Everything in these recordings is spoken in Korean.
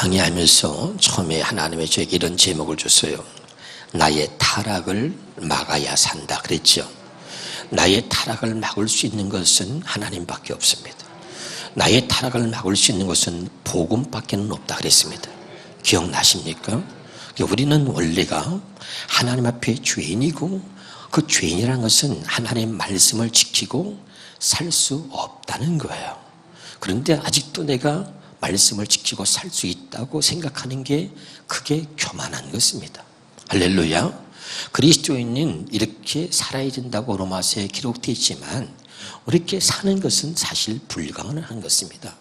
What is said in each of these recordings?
강의하면서 처음에 하나님이 저에게 이런 제목을 줬어요. 나의 타락을 막아야 산다 그랬죠. 나의 타락을 막을 수 있는 것은 하나님밖에 없습니다. 나의 타락을 막을 수 있는 것은 복음밖에 없다 그랬습니다. 기억나십니까? 우리는 원래가 하나님 앞에 죄인이고 그 죄인이라는 것은 하나님의 말씀을 지키고 살 수 없다는 거예요. 그런데 아직도 내가 말씀을 지키고 살 수 있다고 생각하는 게 그게 교만한 것입니다. 할렐루야. 그리스도인은 이렇게 살아야 된다고 로마서에 기록되어 있지만 이렇게 사는 것은 사실 불가능한 것입니다.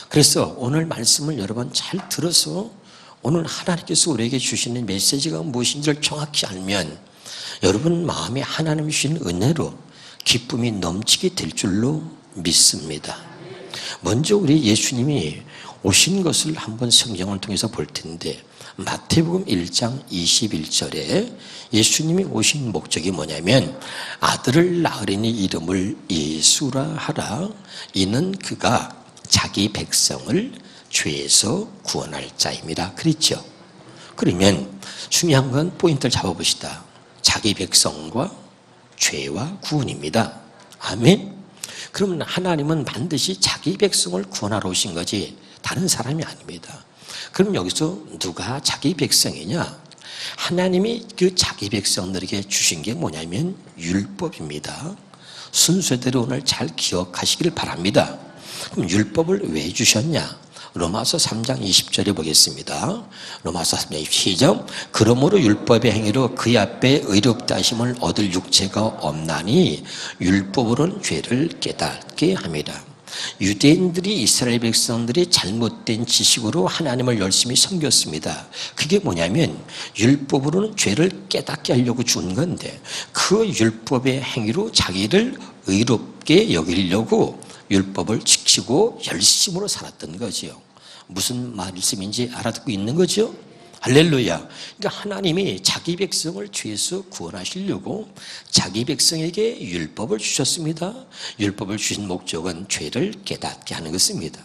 그래서 오늘 말씀을 여러분 잘 들어서 오늘 하나님께서 우리에게 주시는 메시지가 무엇인지를 정확히 알면 여러분 마음에 하나님이 주신 은혜로 기쁨이 넘치게 될 줄로 믿습니다. 먼저 우리 예수님이 오신 것을 한번 성경을 통해서 볼 텐데 마태복음 1장 21절에 예수님이 오신 목적이 뭐냐면 아들을 낳으리니 이름을 예수라 하라. 이는 그가 자기 백성을 죄에서 구원할 자입니다. 그랬죠. 그러면 중요한 건 포인트를 잡아봅시다. 자기 백성과 죄와 구원입니다. 아멘. 그러면 하나님은 반드시 자기 백성을 구원하러 오신 거지 다른 사람이 아닙니다. 그럼 여기서 누가 자기 백성이냐? 하나님이 그 자기 백성들에게 주신 게 뭐냐면 율법입니다. 순서대로 오늘 잘 기억하시길 바랍니다. 그럼 율법을 왜 주셨냐? 로마서 3장 20절에 보겠습니다. 로마서 3장 20절 시작. 그러므로 율법의 행위로 그의 앞에 의롭다 하심을 얻을 육체가 없나니 율법으로는 죄를 깨닫게 합니다. 유대인들이 이스라엘 백성들이 잘못된 지식으로 하나님을 열심히 섬겼습니다. 그게 뭐냐면 율법으로는 죄를 깨닫게 하려고 준 건데 그 율법의 행위로 자기를 의롭게 여기려고 율법을 지키고 열심으로 살았던 거지요. 무슨 말씀인지 알아듣고 있는 거죠? 할렐루야. 그러니까 하나님이 자기 백성을 죄에서 구원하시려고 자기 백성에게 율법을 주셨습니다. 율법을 주신 목적은 죄를 깨닫게 하는 것입니다.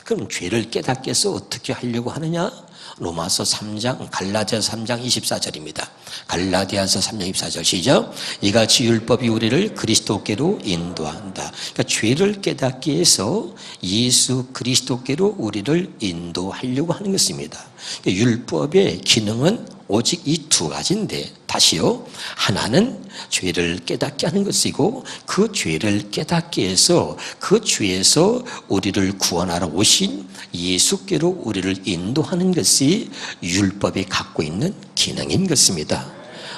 그럼 죄를 깨닫게 해서 어떻게 하려고 하느냐? 로마서 3장, 갈라디아서 3장 24절입니다. 갈라디아서 3장 24절 시작. 이같이 율법이 우리를 그리스도께로 인도한다. 그러니까 죄를 깨닫기 위해서 예수 그리스도께로 우리를 인도하려고 하는 것입니다. 그러니까 율법의 기능은 오직 이 두 가지인데 다시요. 하나는 죄를 깨닫게 하는 것이고 그 죄를 깨닫게 해서 그 죄에서 우리를 구원하러 오신 예수께로 우리를 인도하는 것이 율법이 갖고 있는 기능인 것입니다.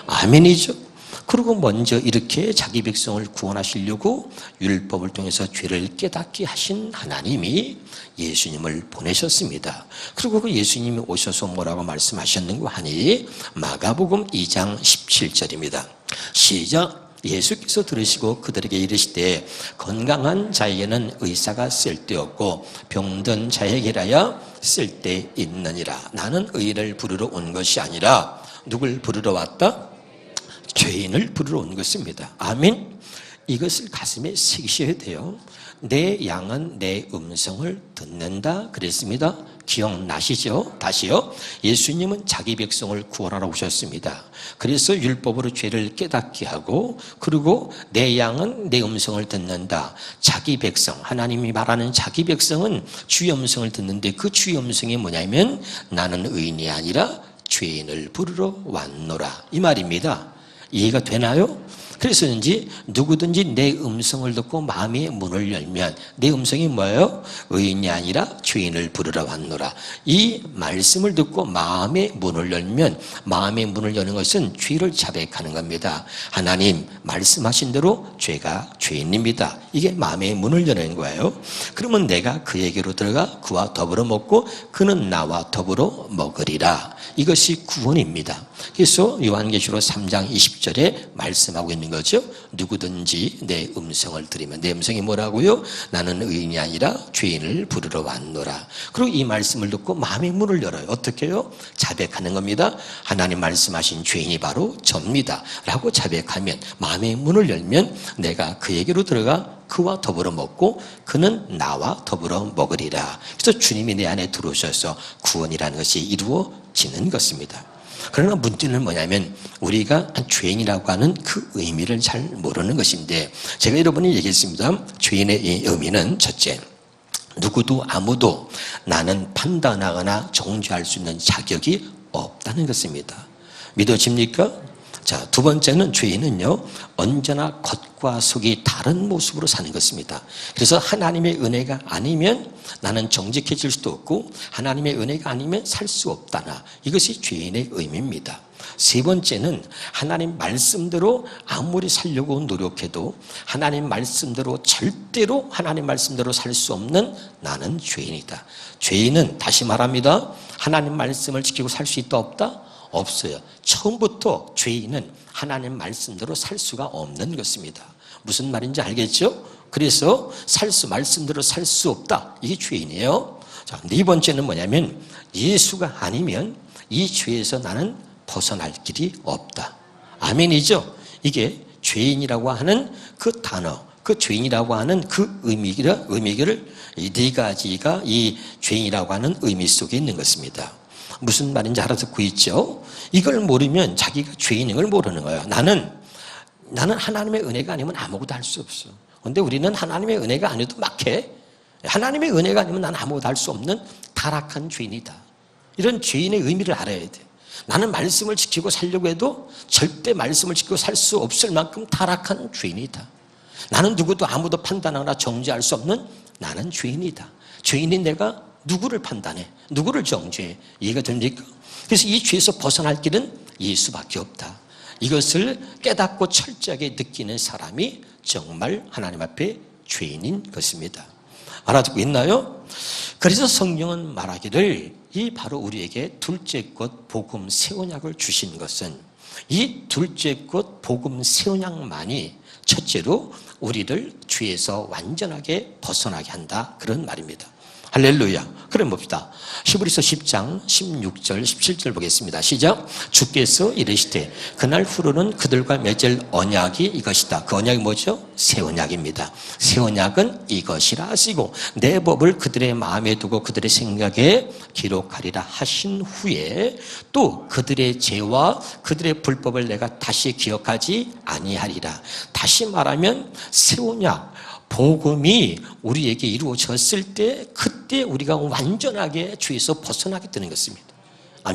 아멘이죠. 그리고 먼저 이렇게 자기 백성을 구원하시려고 율법을 통해서 죄를 깨닫게 하신 하나님이 예수님을 보내셨습니다. 그리고 그 예수님이 오셔서 뭐라고 말씀하셨는가 하니 마가복음 2장 17절입니다. 시작. 예수께서 들으시고 그들에게 이르시되 건강한 자에게는 의사가 쓸데없고 병든 자에게라야 쓸데있느니라. 나는 의인을 부르러 온 것이 아니라 누굴 부르러 왔다? 죄인을 부르러 온 것입니다. 아멘. 이것을 가슴에 새기셔야 돼요. 내 양은 내 음성을 듣는다 그랬습니다. 기억나시죠? 다시요. 예수님은 자기 백성을 구원하러 오셨습니다. 그래서 율법으로 죄를 깨닫게 하고 그리고 내 양은 내 음성을 듣는다. 자기 백성, 하나님이 말하는 자기 백성은 주의 음성을 듣는데 그 주의 음성이 뭐냐면 나는 의인이 아니라 죄인을 부르러 왔노라. 이 말입니다. 이해가 되나요? 그래서인지 누구든지 내 음성을 듣고 마음의 문을 열면 내 음성이 뭐예요? 의인이 아니라 죄인을 부르러 왔노라. 이 말씀을 듣고 마음의 문을 열면 마음의 문을 여는 것은 죄를 자백하는 겁니다. 하나님 말씀하신 대로 죄가 죄인입니다. 이게 마음의 문을 여는 거예요. 그러면 내가 그에게로 들어가 그와 더불어 먹고 그는 나와 더불어 먹으리라. 이것이 구원입니다. 그래서 요한계시록 3장 20절에 말씀하고 있는 거죠. 누구든지 내 음성을 들으면 내 음성이 뭐라고요? 나는 의인이 아니라 죄인을 부르러 왔노라. 그리고 이 말씀을 듣고 마음의 문을 열어요. 어떻게 해요? 자백하는 겁니다. 하나님 말씀하신 죄인이 바로 접니다 라고 자백하면 마음의 문을 열면 내가 그에게로 들어가 그와 더불어 먹고 그는 나와 더불어 먹으리라. 그래서 주님이 내 안에 들어오셔서 구원이라는 것이 이루어지는 것입니다. 그러나 문제는 뭐냐면 우리가 죄인이라고 하는 그 의미를 잘 모르는 것인데, 제가 여러분이 얘기했습니다. 죄인의 이 의미는 첫째, 누구도 아무도 나는 판단하거나 정죄할 수 있는 자격이 없다는 것입니다. 믿어집니까? 자, 두 번째는 죄인은요, 언제나 겉과 속이 다른 모습으로 사는 것입니다. 그래서 하나님의 은혜가 아니면 나는 정직해질 수도 없고 하나님의 은혜가 아니면 살 수 없다나, 이것이 죄인의 의미입니다. 세 번째는 하나님 말씀대로 아무리 살려고 노력해도 하나님 말씀대로 절대로 하나님 말씀대로 살 수 없는 나는 죄인이다. 죄인은 다시 말합니다. 하나님 말씀을 지키고 살 수 있다 없다? 없어요. 처음부터 죄인은 하나님 말씀대로 살 수가 없는 것입니다. 무슨 말인지 알겠죠? 그래서 말씀대로 살 수 없다. 이게 죄인이에요. 자, 네 번째는 뭐냐면 예수가 아니면 이 죄에서 나는 벗어날 길이 없다. 아멘이죠? 이게 죄인이라고 하는 그 단어, 그 죄인이라고 하는 그 의미를 이 네 가지가 이 죄인이라고 하는 의미 속에 있는 것입니다. 무슨 말인지 알아듣고 있죠? 이걸 모르면 자기가 죄인인 걸 모르는 거예요. 나는 하나님의 은혜가 아니면 아무것도 할 수 없어. 그런데 우리는 하나님의 은혜가 아니어도 막해. 하나님의 은혜가 아니면 난 아무것도 할 수 없는 타락한 죄인이다. 이런 죄인의 의미를 알아야 돼. 나는 말씀을 지키고 살려고 해도 절대 말씀을 지키고 살 수 없을 만큼 타락한 죄인이다. 나는 누구도 아무도 판단하거나 정죄할 수 없는 나는 죄인이다. 죄인인 내가 누구를 판단해? 누구를 정죄해? 이해가 됩니까? 그래서 이 죄에서 벗어날 길은 예수밖에 없다. 이것을 깨닫고 철저하게 느끼는 사람이 정말 하나님 앞에 죄인인 것입니다. 알아듣고 있나요? 그래서 성경은 말하기를 이 바로 우리에게 둘째 것 복음 새 언약을 주신 것은 이 둘째 것 복음 새 언약만이 첫째로 우리를 죄에서 완전하게 벗어나게 한다, 그런 말입니다. 할렐루야. 그럼 봅시다. 히브리서 10장 16절 17절 보겠습니다. 시작. 주께서 이르시되 그날 후로는 그들과 맺을 언약이 이것이다. 그 언약이 뭐죠? 새 언약입니다. 새 언약은 이것이라 하시고 내 법을 그들의 마음에 두고 그들의 생각에 기록하리라 하신 후에 또 그들의 죄와 그들의 불법을 내가 다시 기억하지 아니하리라. 다시 말하면 새 언약 복음이 우리에게 이루어졌을 때 그때 우리가 완전하게 죄에서 벗어나게 되는 것입니다.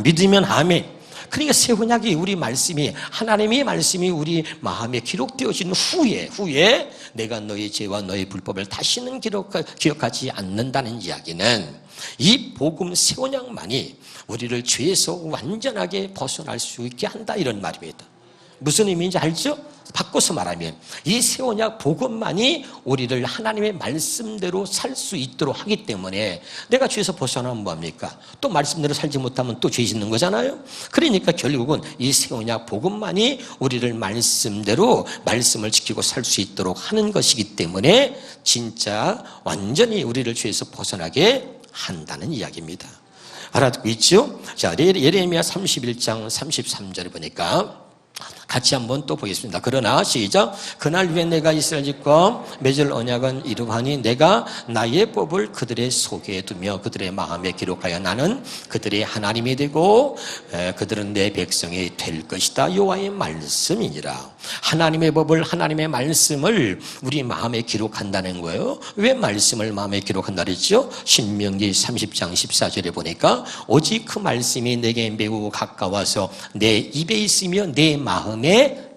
믿으면 아멘. 그러니까 새 언약이 우리 말씀이 하나님의 말씀이 우리 마음에 기록되어진 후에 내가 너의 죄와 너의 불법을 다시는 기억하지 않는다는 이야기는 이 복음 새 언약만이 우리를 죄에서 완전하게 벗어날 수 있게 한다, 이런 말입니다. 무슨 의미인지 알죠? 바꿔서 말하면 이 새 언약 복음만이 우리를 하나님의 말씀대로 살 수 있도록 하기 때문에 내가 죄에서 벗어나면 뭐합니까? 또 말씀대로 살지 못하면 또 죄 짓는 거잖아요. 그러니까 결국은 이 새 언약 복음만이 우리를 말씀대로 말씀을 지키고 살 수 있도록 하는 것이기 때문에 진짜 완전히 우리를 죄에서 벗어나게 한다는 이야기입니다. 알아듣고 있죠? 자, 예레미야 31장 33절을 보니까 같이 한번 또 보겠습니다. 그러나 시작. 그날 위에 내가 이스라엘 집과 맺을 언약은 이러하니 내가 나의 법을 그들의 속에 두며 그들의 마음에 기록하여 나는 그들의 하나님이 되고 그들은 내 백성이 될 것이다. 여호와의 말씀이니라. 하나님의 법을, 하나님의 말씀을 우리 마음에 기록한다는 거예요. 왜 말씀을 마음에 기록한다 그랬죠? 신명기 30장 14절에 보니까 오직 그 말씀이 내게 매우 가까워서 내 입에 있으며 내 마음에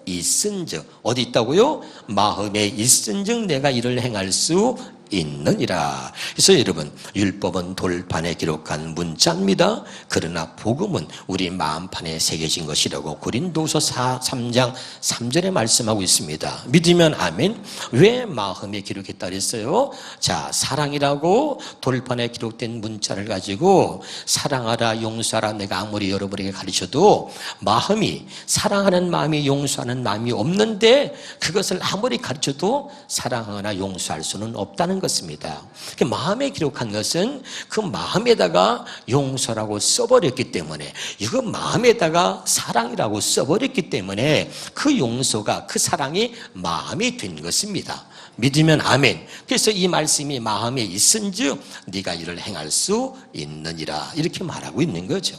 있은즉, 어디 있다고요? 마음에 있은즉 내가 이를 행할 수 있느니라. 그래서 여러분, 율법은 돌판에 기록한 문자입니다. 그러나 복음은 우리 마음판에 새겨진 것이라고 고린도서 3장 3절에 말씀하고 있습니다. 믿으면 아멘. 왜 마음에 기록했다 그랬어요? 자, 사랑이라고 돌판에 기록된 문자를 가지고 사랑하라, 용서하라 내가 아무리 여러분에게 가르쳐도 마음이, 사랑하는 마음이, 용서하는 마음이 없는데 그것을 아무리 가르쳐도 사랑하거나 용서할 수는 없다는 것입니다. 마음에 기록한 것은 그 마음에다가 용서라고 써버렸기 때문에, 이거 마음에다가 사랑이라고 써버렸기 때문에 그 용서가, 그 사랑이 마음이 된 것입니다. 믿으면 아멘. 그래서 이 말씀이 마음에 있은즉 네가 이를 행할 수 있느니라 이렇게 말하고 있는 거죠.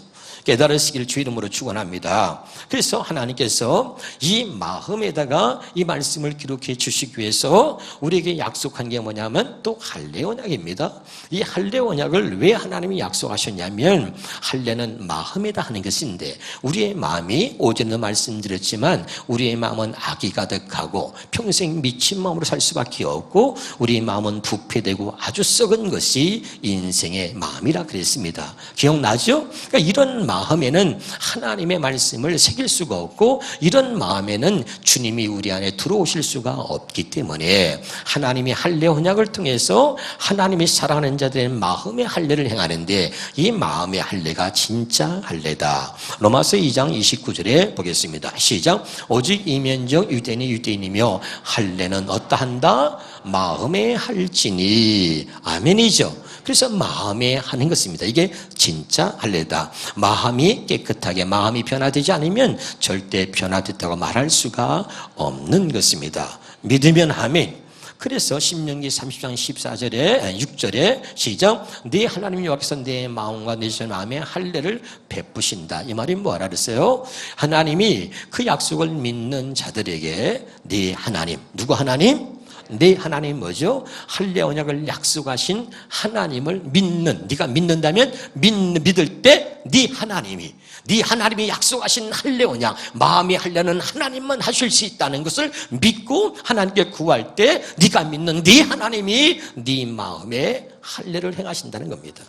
깨달으시기를 주 이름으로 축원합니다. 그래서 하나님께서 이 마음에다가 이 말씀을 기록해 주시기 위해서 우리에게 약속한 게 뭐냐면 또 할례 언약입니다. 이 할례 언약을 왜 하나님이 약속하셨냐면 할례는 마음에다 하는 것인데 우리의 마음이 어제도 말씀드렸지만 우리의 마음은 악이 가득하고 평생 미친 마음으로 살 수밖에 없고 우리의 마음은 부패되고 아주 썩은 것이 인생의 마음이라 그랬습니다. 기억나죠? 그러니까 이런 마음에는 하나님의 말씀을 새길 수가 없고 이런 마음에는 주님이 우리 안에 들어오실 수가 없기 때문에 하나님이 할례 언약을 통해서 하나님이 사랑하는 자들의 마음의 할례를 행하는데 이 마음의 할례가 진짜 할례다. 로마서 2장 29절에 보겠습니다. 시작. 오직 이면적 유대인이 유대인이며 할례는 어떠한다? 마음에 할지니. 아멘이죠. 그래서 마음에 하는 것입니다. 이게 진짜 할례다. 마음이 깨끗하게 마음이 변화되지 않으면 절대 변화됐다고 말할 수가 없는 것입니다. 믿으면 아멘. 그래서 신명기 30장 14절에 6절에 시작. 네 하나님 여호와께서 내 마음과 내 마음에 할례를 베푸신다. 이 말이 뭐라 그랬어요? 하나님이 그 약속을 믿는 자들에게 네 하나님, 누구 하나님? 네 하나님 뭐죠? 할례 언약을 약속하신 하나님을 믿는, 네가 믿는다면 믿을 때 네 하나님이 약속하신 할례 언약, 마음의 할례는 하나님만 하실 수 있다는 것을 믿고 하나님께 구할 때 네가 믿는 네 하나님이 네 마음에 할례를 행하신다는 겁니다.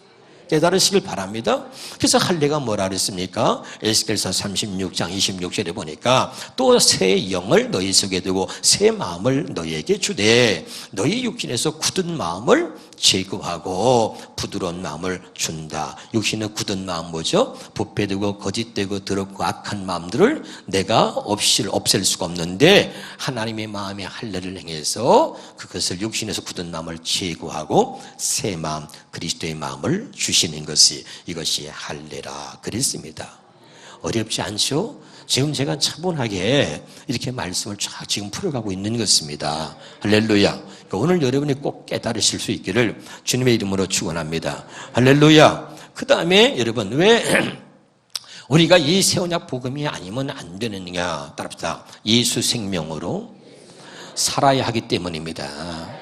깨달으시길 바랍니다. 그래서 할례가 뭐라 그랬습니까? 에스겔서 36장 26절에 보니까 또 새 영을 너희 속에 두고 새 마음을 너희에게 주되 너희 육신에서 굳은 마음을 제거하고 부드러운 마음을 준다. 육신의 굳은 마음 뭐죠? 부패되고 거짓되고 더럽고 악한 마음들을 내가 없앨 수가 없는데 하나님의 마음의 할례를 행해서 그것을 육신에서 굳은 마음을 제거하고 새 마음 그리스도의 마음을 주시는 것이 이것이 할례라 그랬습니다. 어렵지 않죠? 지금 제가 차분하게 이렇게 말씀을 쫙 지금 풀어가고 있는 것입니다. 할렐루야. 그러니까 오늘 여러분이 꼭 깨달으실 수 있기를 주님의 이름으로 축원합니다. 할렐루야. 그 다음에 여러분 왜 우리가 이 새 언약 복음이 아니면 안 되느냐? 따라합시다. 예수 생명으로 살아야 하기 때문입니다.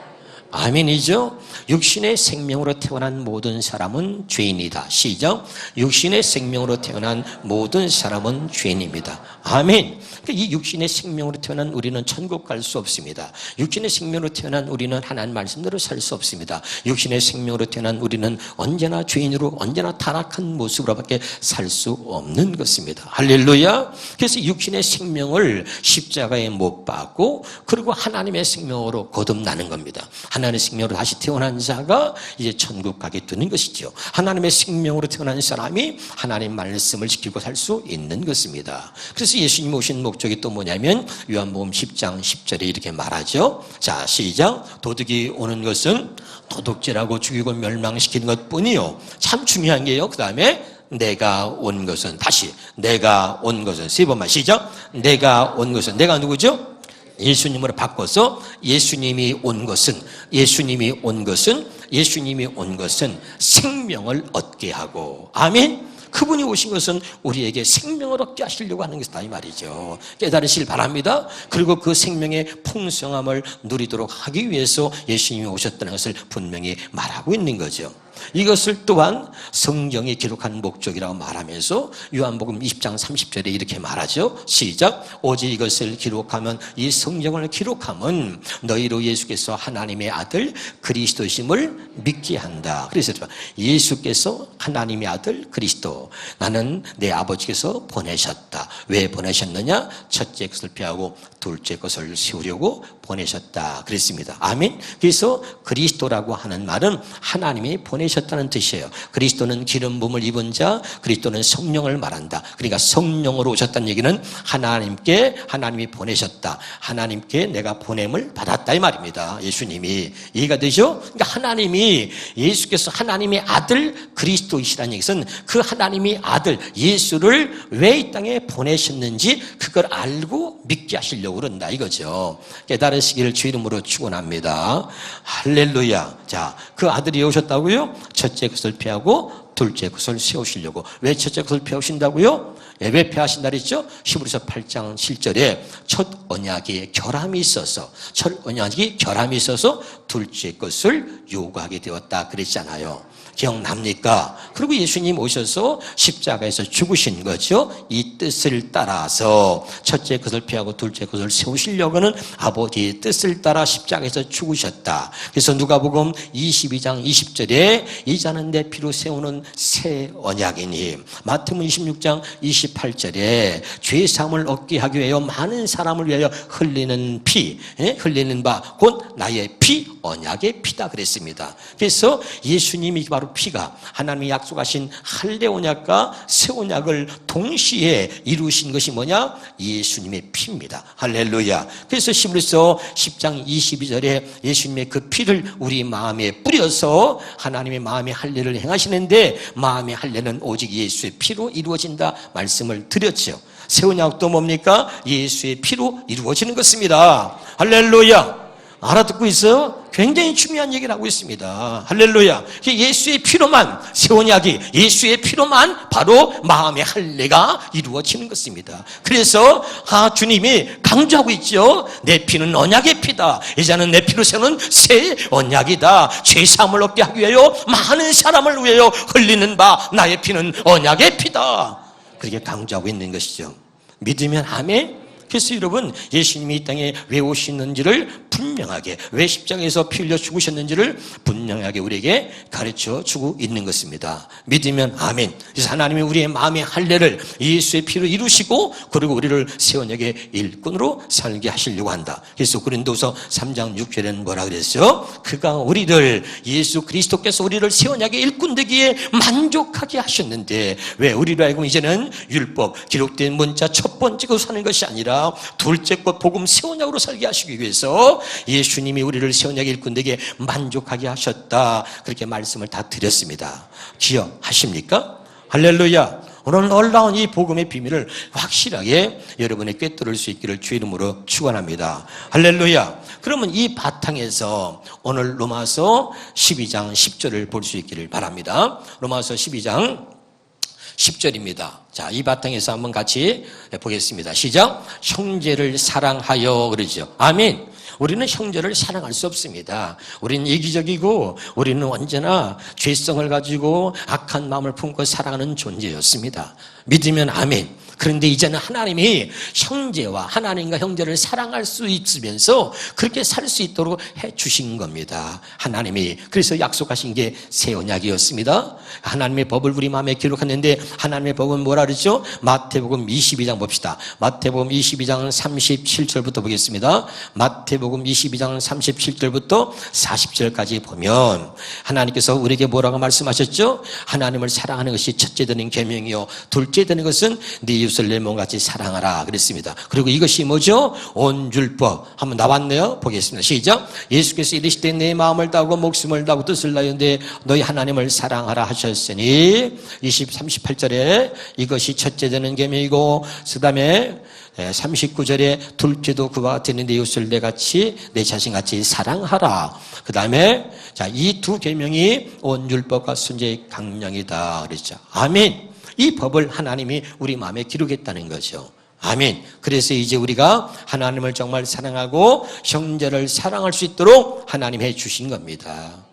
아멘이죠? 육신의 생명으로 태어난 모든 사람은 죄인이다. 시작. 육신의 생명으로 태어난 모든 사람은 죄인입니다. 아멘. 이 육신의 생명으로 태어난 우리는 천국 갈 수 없습니다. 육신의 생명으로 태어난 우리는 하나님 말씀대로 살 수 없습니다. 육신의 생명으로 태어난 우리는 언제나 죄인으로 언제나 타락한 모습으로밖에 살 수 없는 것입니다. 할렐루야. 그래서 육신의 생명을 십자가에 못 박고 그리고 하나님의 생명으로 거듭나는 겁니다. 하나님의 생명으로 다시 태어난 자가 이제 천국 가게 되는 것이죠. 하나님의 생명으로 태어난 사람이 하나님 말씀을 지키고 살 수 있는 것입니다. 그래서 예수님 오신 목적이 또 뭐냐면 요한복음 10장 10절에 이렇게 말하죠. 자, 시작. 도둑이 오는 것은 도둑질하고 죽이고 멸망시키는 것뿐이요. 참 중요한 게요. 그 다음에 내가 온 것은 다시 내가 온 것은 세 번만 시작. 내가 온 것은 내가 누구죠? 예수님으로 바꿔서 예수님이 온 것은 생명을 얻게 하고 아멘. 그분이 오신 것은 우리에게 생명을 얻게 하시려고 하는 것이다 이 말이죠. 깨달으시길 바랍니다. 그리고 그 생명의 풍성함을 누리도록 하기 위해서 예수님이 오셨다는 것을 분명히 말하고 있는 거죠. 이것을 또한 성경이 기록한 목적이라고 말하면서 요한복음 20장 30절에 이렇게 말하죠. 시작. 오직 이것을 기록하면 이 성경을 기록하면 너희로 예수께서 하나님의 아들 그리스도심을 믿게 한다. 그래서 예수께서 하나님의 아들 그리스도 나는 내 아버지께서 보내셨다. 왜 보내셨느냐? 첫째 것을 피하고 둘째 것을 세우려고 보내셨다 그랬습니다. 아멘. 그래서 그리스도라고 하는 말은 하나님이 보내셨다는 뜻이에요. 그리스도는 기름 부음을 입은 자, 그리스도는 성령을 말한다. 그러니까 성령으로 오셨다는 얘기는 하나님이 보내셨다. 하나님께 내가 보냄을 받았다 이 말입니다. 예수님이. 이해가 되죠? 그러니까 예수께서 하나님의 아들 그리스도이시라는 얘기는 그 하나님 하나님이 아들 예수를 왜 이 땅에 보내셨는지 그걸 알고 믿게 하시려고 그런다 이거죠. 깨달으시기를 주 이름으로 축원합니다. 할렐루야. 자, 그 아들이 오셨다고요? 첫째 것을 피하고 둘째 것을 세우시려고. 왜 첫째 것을 피하신다고요? 왜 피하신다 그랬죠? 히브리서 8장 7절에 첫 언약에 결함이 있어서 둘째 것을 요구하게 되었다 그랬잖아요. 기억납니까? 그리고 예수님 오셔서 십자가에서 죽으신 거죠. 이 뜻을 따라서 첫째 것을 피하고 둘째 것을 세우시려고는 아버지의 뜻을 따라 십자가에서 죽으셨다. 그래서 누가복음 22장 20절에 이자는 내 피로 세우는 새 언약이니, 마태복음 26장 28절에 죄 사함을 얻게 하기 위하여 많은 사람을 위하여 흘리는 피, 흘리는 바 곧 나의 피, 언약의 피다 그랬습니다. 그래서 예수님이 바로 피가 하나님이 약속하신 할례 언약과 새 언약을 동시에 이루신 것이 뭐냐? 예수님의 피입니다. 할렐루야. 그래서 히브리서 10장 22절에 예수님의 그 피를 우리 마음에 뿌려서 하나님의 마음의 할례를 행하시는데, 마음의 할례는 오직 예수의 피로 이루어진다 말씀을 드렸죠. 새 언약도 뭡니까? 예수의 피로 이루어지는 것입니다. 할렐루야. 알아듣고 있어요? 굉장히 중요한 얘기를 하고 있습니다. 할렐루야. 예수의 피로만, 새 언약이 예수의 피로만 바로 마음의 할례가 이루어지는 것입니다. 그래서 주님이 강조하고 있죠. 내 피는 언약의 피다. 이제는 내 피로 세우는 새 언약이다. 죄 사함을 얻게 하기 위하여 많은 사람을 위하여 흘리는 바 나의 피는 언약의 피다. 그렇게 강조하고 있는 것이죠. 믿으면 아멘. 그래서 여러분, 예수님이 이 땅에 왜 오시는지를 분명하게, 왜 십자가에서 피 흘려 죽으셨는지를 분명하게 우리에게 가르쳐 주고 있는 것입니다. 믿으면 아멘. 그래서 하나님이 우리의 마음의 할례를 예수의 피로 이루시고, 그리고 우리를 새 언약의 일꾼으로 살게 하시려고 한다. 그래서 고린도서 3장 6절에는 뭐라 그랬어요? 그가 우리를, 예수 그리스도께서 우리를 새 언약의 일꾼 되기에 만족하게 하셨는데, 왜 우리로 하여금 이제는 율법 기록된 문자 첫 번째 것으로 사는 것이 아니라 둘째 것 복음 새 언약으로 살게 하시기 위해서 예수님이 우리를 새 언약의 일꾼 되게 만족하게 하셨다. 그렇게 말씀을 다 드렸습니다. 기억하십니까? 할렐루야. 오늘 놀라운 이 복음의 비밀을 확실하게 여러분의 꿰뚫을 수 있기를 주 이름으로 축원합니다. 할렐루야. 그러면 이 바탕에서 오늘 로마서 12장 10절을 볼 수 있기를 바랍니다. 로마서 12장 10절입니다. 자, 이 바탕에서 한번 같이 보겠습니다. 시작. 형제를 사랑하여 그러죠. 아멘. 우리는 형제를 사랑할 수 없습니다. 우리는 이기적이고 우리는 언제나 죄성을 가지고 악한 마음을 품고 살아가는 존재였습니다. 믿으면 아멘. 그런데 이제는 하나님이 형제와 하나님과 형제를 사랑할 수 있으면서 그렇게 살 수 있도록 해 주신 겁니다. 하나님이. 그래서 약속하신 게 새 언약이었습니다. 하나님의 법을 우리 마음에 기록했는데, 하나님의 법은 뭐라 그러죠? 마태복음 22장 봅시다. 마태복음 22장 37절부터 보겠습니다. 마태복음 22장 37절부터 40절까지 보면 하나님께서 우리에게 뭐라고 말씀하셨죠? 하나님을 사랑하는 것이 첫째 되는 계명이요, 둘째 되는 것은 네 이웃을 내 몸같이 사랑하라 그랬습니다. 그리고 이것이 뭐죠? 온 율법. 한번 나왔네요. 보겠습니다. 시작. 예수께서 이르시되 내 마음을 다하고 목숨을 다하고 뜻을 다하는데 너희 하나님을 사랑하라 하셨으니, 38절에 이것이 첫째 되는 계명이고, 그 다음에 39절에 둘째도 그와 같은 내 이웃을 내 자신같이 사랑하라. 그 다음에 이 두 계명이 온 율법과 순죄의 강령이다 그랬죠. 아멘. 이 법을 하나님이 우리 마음에 기록했다는 거죠. 아멘. 그래서 이제 우리가 하나님을 정말 사랑하고 형제를 사랑할 수 있도록 하나님 해 주신 겁니다.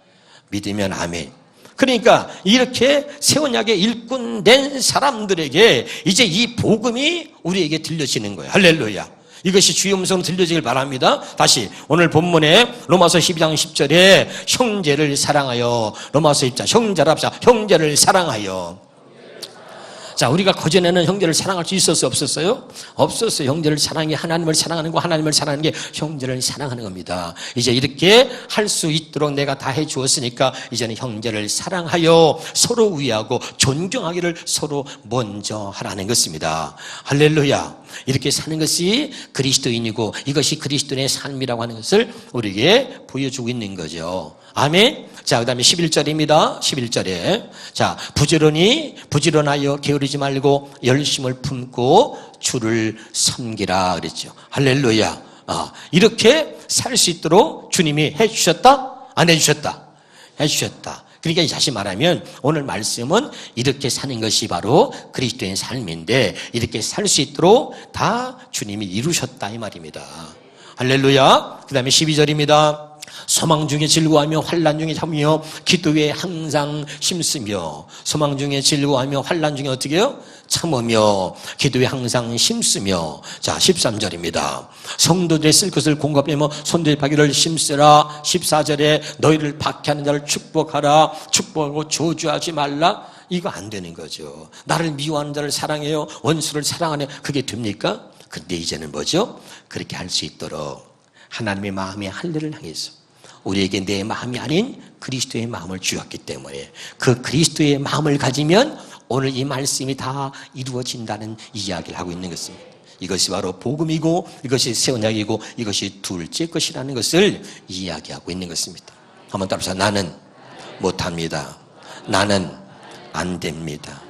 믿으면 아멘. 그러니까 이렇게 새 언약의 일꾼 된 사람들에게 이제 이 복음이 우리에게 들려지는 거예요. 할렐루야. 이것이 주의 음성으로 들려지길 바랍니다. 다시 오늘 본문에 로마서 12장 10절에 형제를 사랑하여, 로마서 10장 형제를 사랑하여. 자, 우리가 그전에는 형제를 사랑할 수 있었어요? 없었어요? 없었어요. 형제를 사랑해 하나님을 사랑하는 거, 하나님을 사랑하는 게 형제를 사랑하는 겁니다. 이제 이렇게 할 수 있도록 내가 다 해주었으니까 이제는 형제를 사랑하여 서로 위하고 존경하기를 서로 먼저 하라는 것입니다. 할렐루야. 이렇게 사는 것이 그리스도인이고 이것이 그리스도인의 삶이라고 하는 것을 우리에게 보여주고 있는 거죠. 아멘. 자, 그 다음에 11절입니다. 11절에. 자, 부지런하여 게으르지 말고 열심을 품고 주를 섬기라 그랬죠. 할렐루야. 이렇게 살 수 있도록 주님이 해주셨다? 안 해주셨다? 해주셨다. 그러니까 다시 말하면 오늘 말씀은 이렇게 사는 것이 바로 그리스도인 삶인데 이렇게 살 수 있도록 다 주님이 이루셨다 이 말입니다. 할렐루야. 그 다음에 12절입니다. 소망 중에 즐거워하며 환난 중에 참으며 기도에 항상 힘쓰며. 소망 중에 즐거워하며 환난 중에 어떻게 해요? 참으며 기도에 항상 힘쓰며. 자, 13절입니다. 성도들의 쓸 것을 공급하며 손들의 바기를 힘쓰라. 14절에 너희를 박해하는 자를 축복하라. 축복하고 저주하지 말라. 이거 안 되는 거죠. 나를 미워하는 자를 사랑해요. 원수를 사랑하네. 그게 됩니까? 근데 이제는 뭐죠? 그렇게 할 수 있도록 하나님의 마음의 할례를 향해서 우리에게 내 마음이 아닌 그리스도의 마음을 주었기 때문에 그 그리스도의 마음을 가지면 오늘 이 말씀이 다 이루어진다는 이야기를 하고 있는 것입니다. 이것이 바로 복음이고 이것이 새 언약이고 이것이 둘째 것이라는 것을 이야기하고 있는 것입니다. 한번 따라서 나는 못합니다. 나는 안 됩니다.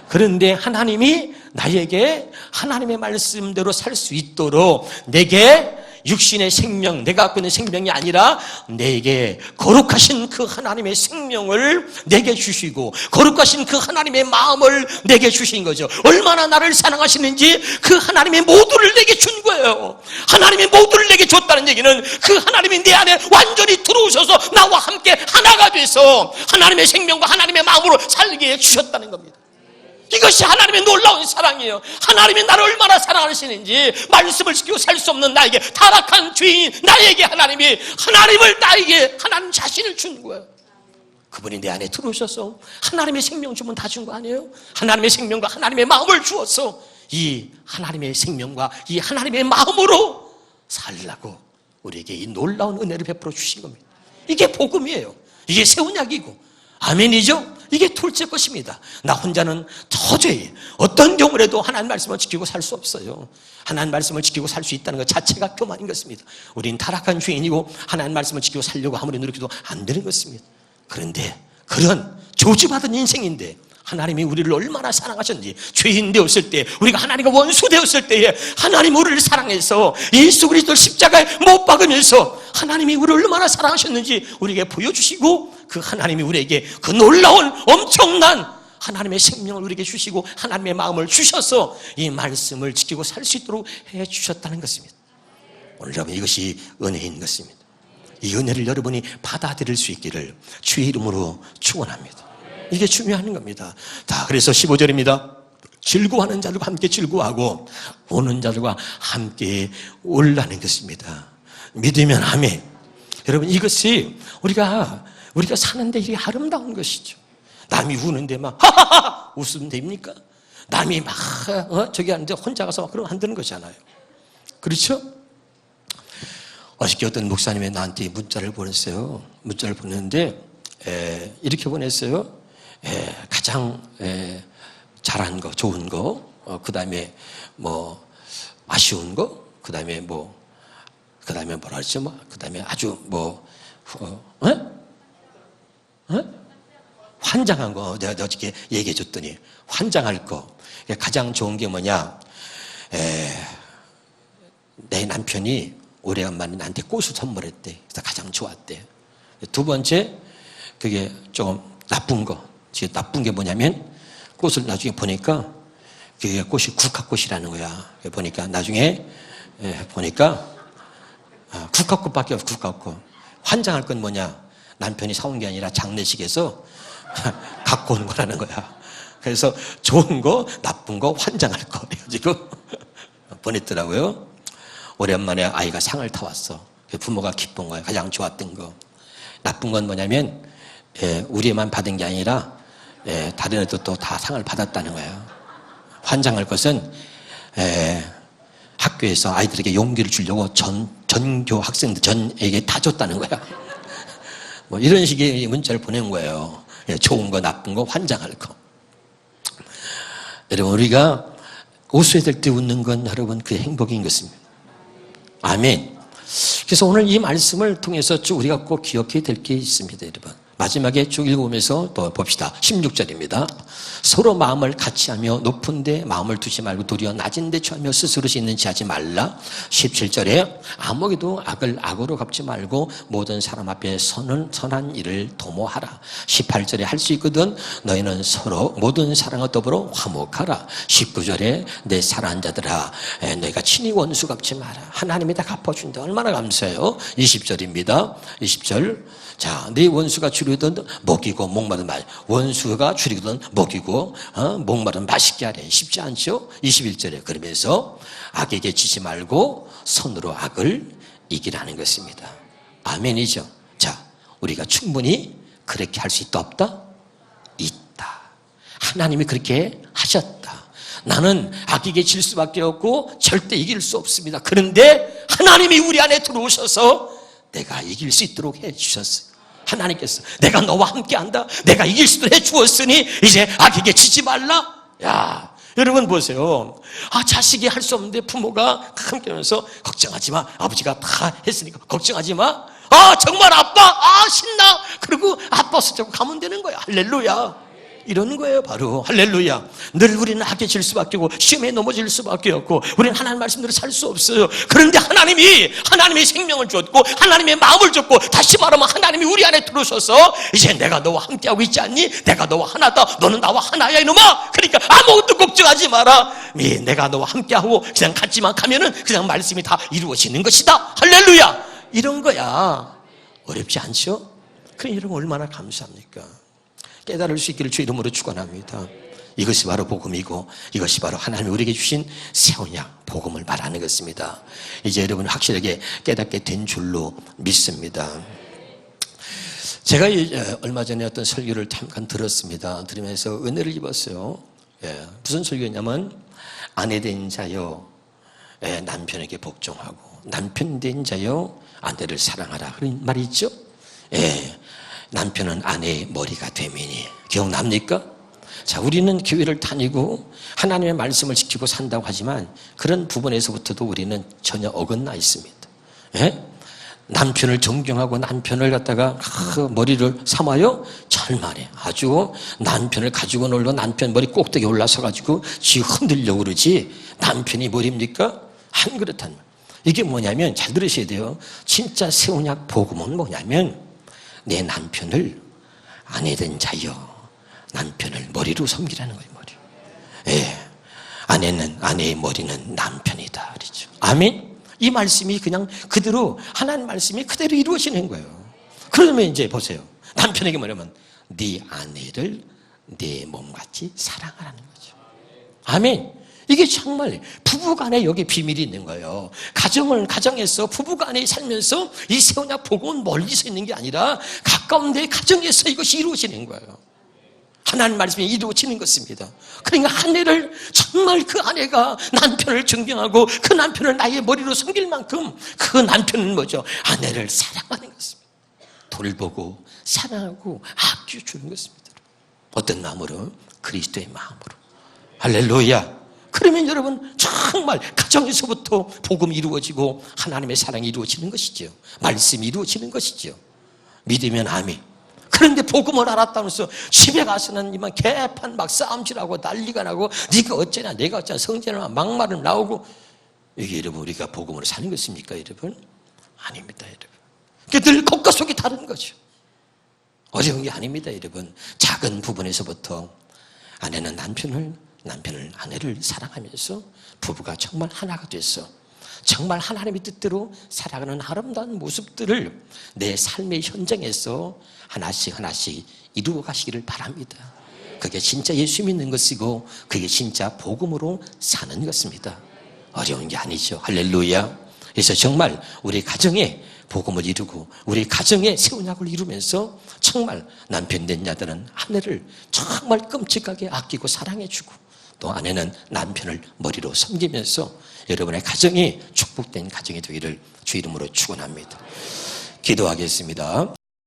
그런데 하나님이 나에게 하나님의 말씀대로 살 수 있도록 내게 육신의 생명, 내가 갖고 있는 생명이 아니라 내게 거룩하신 그 하나님의 생명을 내게 주시고 거룩하신 그 하나님의 마음을 내게 주신 거죠. 얼마나 나를 사랑하시는지 그 하나님의 모두를 내게 준 거예요. 하나님의 모두를 내게 줬다는 얘기는 그 하나님이 내 안에 완전히 들어오셔서 나와 함께 하나가 돼서 하나님의 생명과 하나님의 마음으로 살게 해주셨다는 겁니다. 이것이 하나님의 놀라운 사랑이에요. 하나님이 나를 얼마나 사랑하시는지 말씀을 지키고 살 수 없는 나에게 타락한 죄인 나에게 하나님을 나에게 하나님 자신을 준 거예요. 그분이 내 안에 들어오셔서 하나님의 생명 주면 다 준 거 아니에요? 하나님의 생명과 하나님의 마음을 주어서 이 하나님의 생명과 이 하나님의 마음으로 살라고 우리에게 이 놀라운 은혜를 베풀어 주신 겁니다. 이게 복음이에요. 이게 새 언약이고 아멘이죠? 이게 둘째 것입니다. 나 혼자는 도저히 어떤 경우라도 하나님 말씀을 지키고 살 수 없어요. 하나님 말씀을 지키고 살 수 있다는 것 자체가 교만인 것입니다. 우린 타락한 죄인이고 하나님 말씀을 지키고 살려고 아무리 노력해도 안 되는 것입니다. 그런데 그런 저주받은 인생인데 하나님이 우리를 얼마나 사랑하셨는지 죄인 되었을 때 우리가 하나님과 원수 되었을 때에 하나님 우리를 사랑해서 예수 그리스도를 십자가에 못 박으면서 하나님이 우리를 얼마나 사랑하셨는지 우리에게 보여주시고 그 하나님이 우리에게 그 놀라운 엄청난 하나님의 생명을 우리에게 주시고 하나님의 마음을 주셔서 이 말씀을 지키고 살 수 있도록 해주셨다는 것입니다. 오늘 여러분 이것이 은혜인 것입니다. 이 은혜를 여러분이 받아들일 수 있기를 주의 이름으로 축원합니다. 이게 중요한 겁니다. 자, 그래서 15절입니다. 즐거워하는 자들과 함께 즐거워하고 우는 자들과 함께 울라는 것입니다. 믿으면 아멘. 여러분 이것이 우리가 사는데 이게 아름다운 것이죠. 남이 우는데 막 하하하 웃으면 됩니까? 남이 막 저기 하는데 혼자 가서 막 그러면 안 되는 거잖아요. 그렇죠? 어저께 어떤 목사님이 나한테 문자를 보냈어요. 문자를 보냈는데 이렇게 보냈어요. 가장 잘한 거, 좋은 거, 그 다음에 뭐 아쉬운 거, 그 다음에 뭐라 그러죠? 그 다음에 아주 환장한 거 내가 어저께 얘기해 줬더니 환장할 거 가장 좋은 게 뭐냐? 내 남편이 오래간만에 나한테 꽃을 선물했대. 그래서 가장 좋았대. 두 번째 그게 조금 나쁜 거. 지금 나쁜 게 뭐냐면 꽃을 나중에 보니까 그게 꽃이 국화꽃이라는 거야. 보니까 나중에 보니까 국화꽃밖에 없어. 국화꽃. 환장할 건 뭐냐? 남편이 사온 게 아니라 장례식에서 갖고 온 거라는 거야. 그래서 좋은 거, 나쁜 거, 환장할 거 해가지고 보냈더라고요. 오랜만에 아이가 상을 타왔어. 부모가 기쁜 거야. 가장 좋았던 거. 나쁜 건 뭐냐면 우리만 받은 게 아니라 다른 애도 또 다 상을 받았다는 거예요. 환장할 것은 학교에서 아이들에게 용기를 주려고 전교 학생들 전에게 다 줬다는 거야. 뭐 이런 식의 문자를 보낸 거예요. 좋은 거 나쁜 거 환장할 거. 여러분, 우리가 웃어야 될 때 웃는 건 여러분 그 행복인 것입니다. 아멘. 그래서 오늘 이 말씀을 통해서 쭉 우리가 꼭 기억해야 될 게 있습니다, 여러분. 마지막에 쭉 읽어보면서 또 봅시다. 16절입니다. 서로 마음을 같이하며 높은 데 마음을 두지 말고 도리어 낮은 데 처하며 스스로 있는 지 하지 말라. 17절에 아무에게도 악을 악으로 갚지 말고 모든 사람 앞에 선한 일을 도모하라. 18절에 할 수 있거든 너희는 서로 모든 사랑과 더불어 화목하라. 19절에 내 사랑하는 자들아 너희가 친히 원수 갚지 마라. 하나님이 다 갚아준다. 얼마나 감사해요. 20절입니다. 20절 자, 네 원수가 줄이든 먹이고 목마른 원수가 줄이든 먹이고 목마른 맛있게 하래. 쉽지 않죠? 21절에 그러면서 악에게 지지 말고 손으로 악을 이기라는 것입니다. 아멘이죠. 자, 우리가 충분히 그렇게 할 수 있다 없다? 있다. 하나님이 그렇게 하셨다. 나는 악에게 질 수밖에 없고 절대 이길 수 없습니다. 그런데 하나님이 우리 안에 들어오셔서 내가 이길 수 있도록 해주셨어요. 하나님께서 내가 너와 함께한다. 내가 이길 수도 해주었으니 이제 악에게 지지 말라. 야, 여러분 보세요. 자식이 할 수 없는데 부모가 함께하면서 걱정하지 마. 아버지가 다 했으니까 걱정하지 마. 정말 아빠 신나. 그리고 아빠 손잡고 가면 되는 거야. 할렐루야. 이런 거예요, 바로. 할렐루야. 늘 우리는 악에 질 수밖에 없고 시험에 넘어질 수밖에 없고 우리는 하나님 말씀대로 살 수 없어요. 그런데 하나님이 생명을 줬고 하나님의 마음을 줬고 다시 말하면 하나님이 우리 안에 들어오셔서 이제 내가 너와 함께하고 있지 않니? 내가 너와 하나다. 너는 나와 하나야 이놈아. 그러니까 아무것도 걱정하지 마라. 내가 너와 함께하고 그냥 같이만 가면은 그냥 말씀이 다 이루어지는 것이다. 할렐루야. 이런 거야. 어렵지 않죠? 그럼 여러분 얼마나 감사합니까? 깨달을 수 있기를 주 이름으로 축원합니다. 이것이 바로 복음이고 이것이 바로 하나님이 우리에게 주신 새 언약 복음을 말하는 것입니다. 이제 여러분 확실하게 깨닫게 된 줄로 믿습니다. 제가 얼마 전에 어떤 설교를 잠깐 들었습니다. 들으면서 은혜를 입었어요. 무슨 설교냐면 아내 된 자여 남편에게 복종하고 남편 된 자여 아내를 사랑하라 그런 말이 있죠. 남편은 아내의 머리가 되미니. 기억납니까? 자, 우리는 교회를 다니고 하나님의 말씀을 지키고 산다고 하지만 그런 부분에서부터도 우리는 전혀 어긋나 있습니다. 남편을 존경하고 남편을 갖다가 머리를 삼아요? 절만해. 아주 남편을 가지고 놀러 남편 머리 꼭대기에 올라서 가지고 지 흔들려고 그러지 남편이 머리입니까? 안 그렇단 말이에요. 이게 뭐냐면 잘 들으셔야 돼요. 진짜 새 언약 복음은 뭐냐면 내 남편을 아내 된 자여 남편을 머리로 섬기라는 거예요. 머리. 아내의 머리는 남편이다 그렇죠. 아멘. 이 말씀이 그냥 그대로 하나님 말씀이 그대로 이루어지는 거예요. 그러면 이제 보세요. 남편에게 뭐냐면 네 아내를 내 몸같이 사랑하라는 거죠. 아멘. 이게 정말 부부간에 여기 비밀이 있는 거예요. 가정에서 부부간에 살면서 이 새 언약 복음은 멀리서 있는 게 아니라 가까운 내 가정에서 이것이 이루어지는 거예요. 하나님 말씀이 이루어지는 것입니다. 그러니까 아내를 정말 그 아내가 남편을 존경하고 그 남편을 나의 머리로 섬길 만큼 그 남편은 뭐죠? 아내를 사랑하는 것입니다. 돌보고 사랑하고 아껴주는 것입니다. 어떤 마음으로? 그리스도의 마음으로. 할렐루야. 그러면 여러분 정말 가정에서부터 복음이 이루어지고 하나님의 사랑이 이루어지는 것이죠. 말씀이 이루어지는 것이죠. 믿으면 아멘. 그런데 복음을 알았다면서 집에 가서는 이만 개판 막 싸움질하고 난리가 나고 네가 어쩌냐 내가 어쩌냐 성질을 막말을 나오고 이게 여러분 우리가 복음으로 사는 것입니까 여러분? 아닙니다 여러분. 그게 늘 겉과 속이 다른 거죠. 어려운 게 아닙니다 여러분. 작은 부분에서부터 아내는 남편을 아내를 사랑하면서 부부가 정말 하나가 돼서 정말 하나님의 뜻대로 살아가는 아름다운 모습들을 내 삶의 현장에서 하나씩 이루어 가시기를 바랍니다. 그게 진짜 예수 믿는 것이고 그게 진짜 복음으로 사는 것입니다. 어려운 게 아니죠. 할렐루야. 그래서 정말 우리 가정에 복음을 이루고 우리 가정에 새 언약을 이루면서 정말 남편 된 자들은 아내를 정말 끔찍하게 아끼고 사랑해주고 또 아내는 남편을 머리로 섬기면서 여러분의 가정이 축복된 가정이 되기를 주 이름으로 축원합니다. 기도하겠습니다.